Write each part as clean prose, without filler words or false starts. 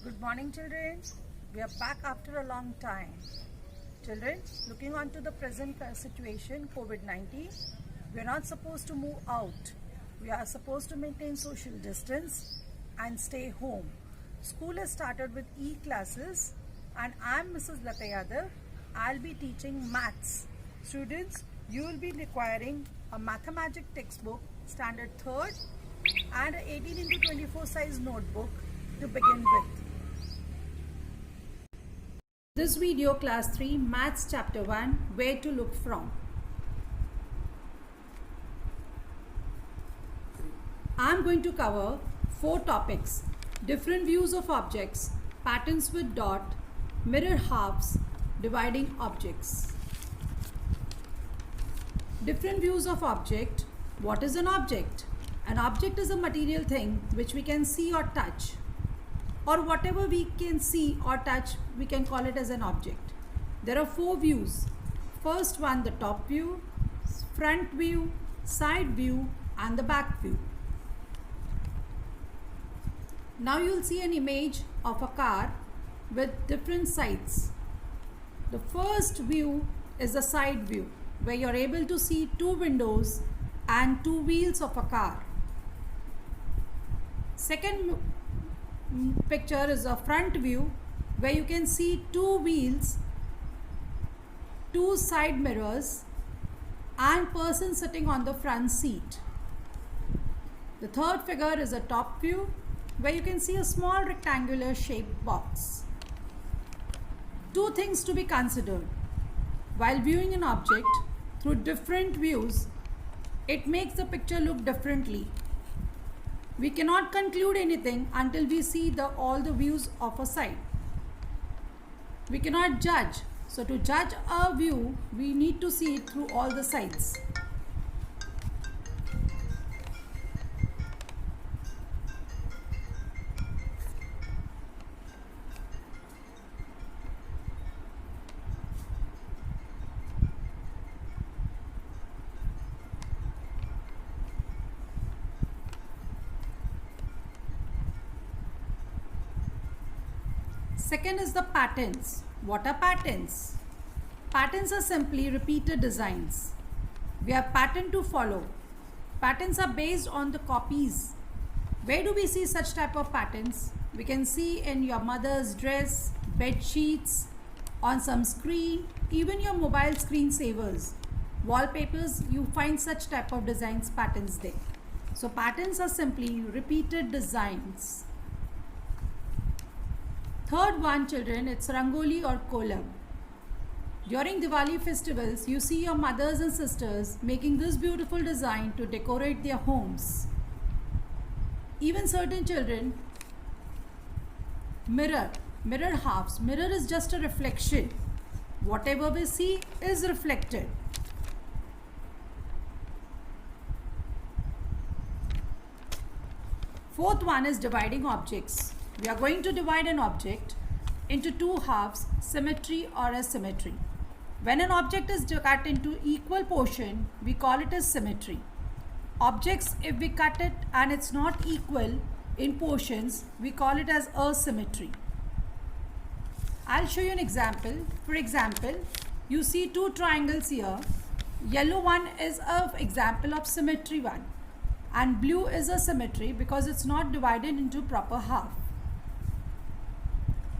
Good morning, children. We are back after a long time. Children, looking on to the present situation, COVID-19, we are not supposed to move out. We are supposed to maintain social distance and stay home. School has started with e-classes and I am Mrs. Lata Yadav. I'll be teaching maths. Students, you will be requiring a Mathemagic textbook, standard 3rd, and an 18 into 24 size notebook to begin with. This video, class 3, maths chapter 1, where to look from. I am going to cover 4 topics: different views of objects, patterns with dot, mirror halves, dividing objects. Different views of object. What is an object? An object is a material thing which we can see or touch, or whatever we can see or touch, we can call it as an object. There are 4 views. First one, the top view, front view, side view, and the back view. Now you'll see an image of a car with different sides. The first view is the side view, where you're able to see 2 windows and 2 wheels of a car. Second picture is a front view, where you can see 2 wheels, 2 side mirrors, and person sitting on the front seat. The third figure is a top view, where you can see a small rectangular shaped box. 2 things to be considered. While viewing an object through different views, it makes the picture look differently. We cannot conclude anything until we see all the views of a side. We cannot judge. So to judge a view, we need to see it through all the sides. Second is the patterns. What are patterns? Patterns are simply repeated designs. We have pattern to follow. Patterns are based on the copies. Where do we see such type of patterns? We can see in your mother's dress, bed sheets, on some screen, even your mobile screensavers, wallpapers, you find such type of designs, patterns there. So patterns are simply repeated designs. Third one, children, it's Rangoli or Kolam. During Diwali festivals, you see your mothers and sisters making this beautiful design to decorate their homes. Even certain children, mirror halves. Mirror is just a reflection. Whatever we see is reflected. Fourth one is dividing objects. We are going to divide an object into 2 halves, symmetry or asymmetry. When an object is cut into equal portion, we call it as symmetry. Objects, if we cut it and it's not equal in portions, we call it as asymmetry. I'll show you an example. For example, you see 2 triangles here. Yellow one is an example of symmetry one, and blue is a symmetry because it's not divided into proper half.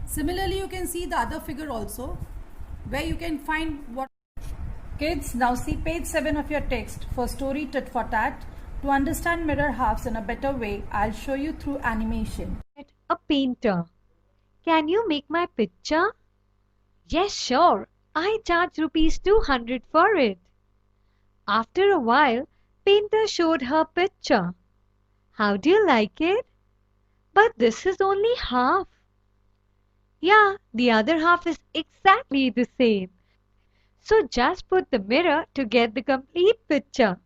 Similarly, you can see the other figure also, where you can find what. Kids, now see page 7 of your text for story Tit for Tat. To understand mirror halves in a better way, I'll show you through animation. A painter. Can you make my picture? Yes, sure. I charge rupees 200 for it. After a while, painter showed her picture. How do you like it? But this is only half. Yeah, the other half is exactly the same. So just put the mirror to get the complete picture.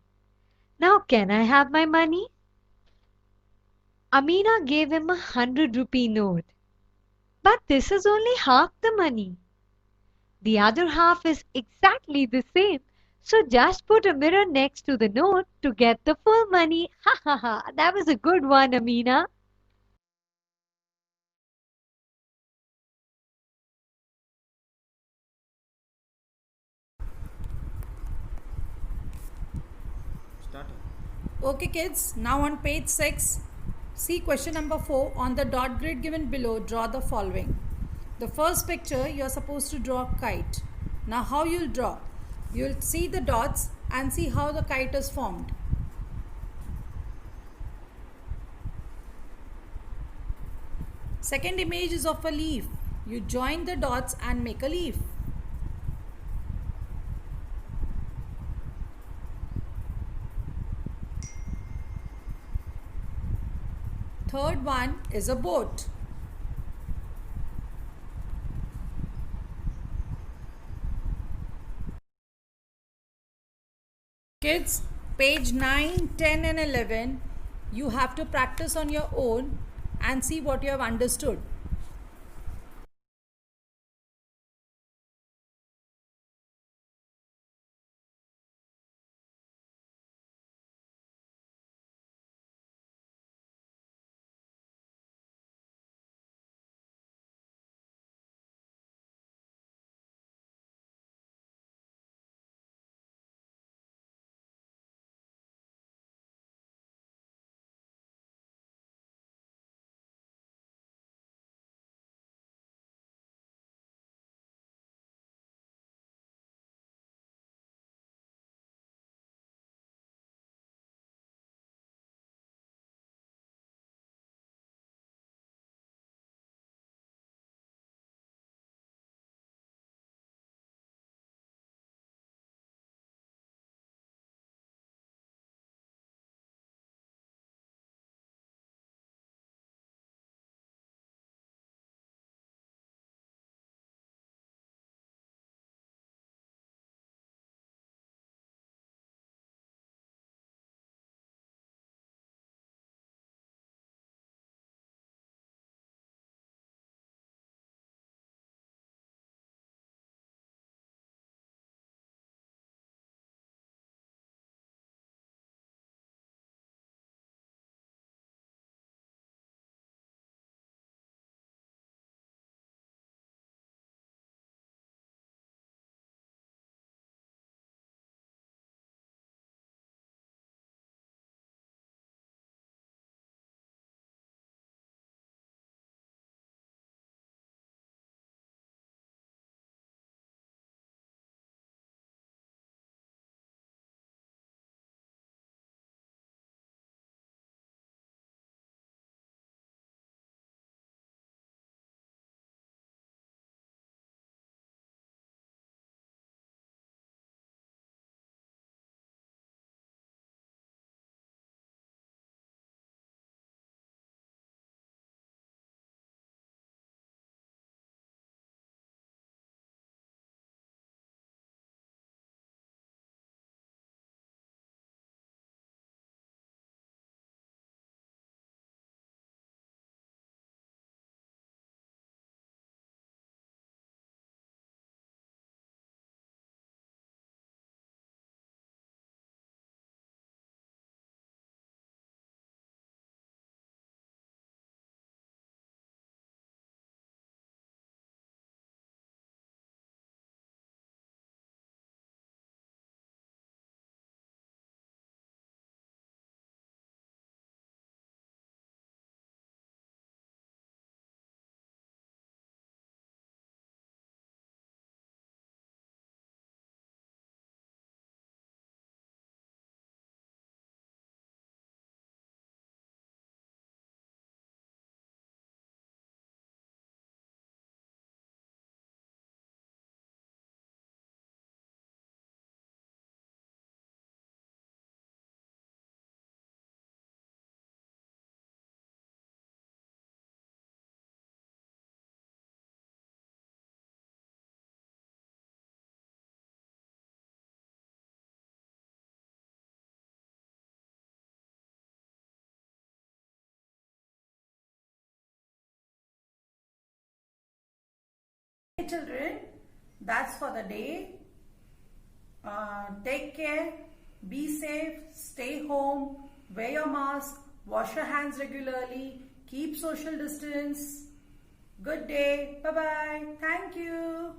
Now can I have my money? Amina gave him a 100-rupee note. But this is only half the money. The other half is exactly the same. So just put a mirror next to the note to get the full money. Ha ha ha, that was a good one, Amina. Okay kids, now on page 6, see question number 4. On the dot grid given below, draw the following. The first picture, you are supposed to draw a kite. Now how you'll draw? You'll see the dots and see how the kite is formed. Second image is of a leaf. You join the dots and make a leaf. Third one is a boat. Kids, page 9, 10 and 11, you have to practice on your own and see what you have understood. Hey children, that's for the day. Take care, be safe, stay home, wear your mask, wash your hands regularly, keep social distance. Good day, bye bye, thank you.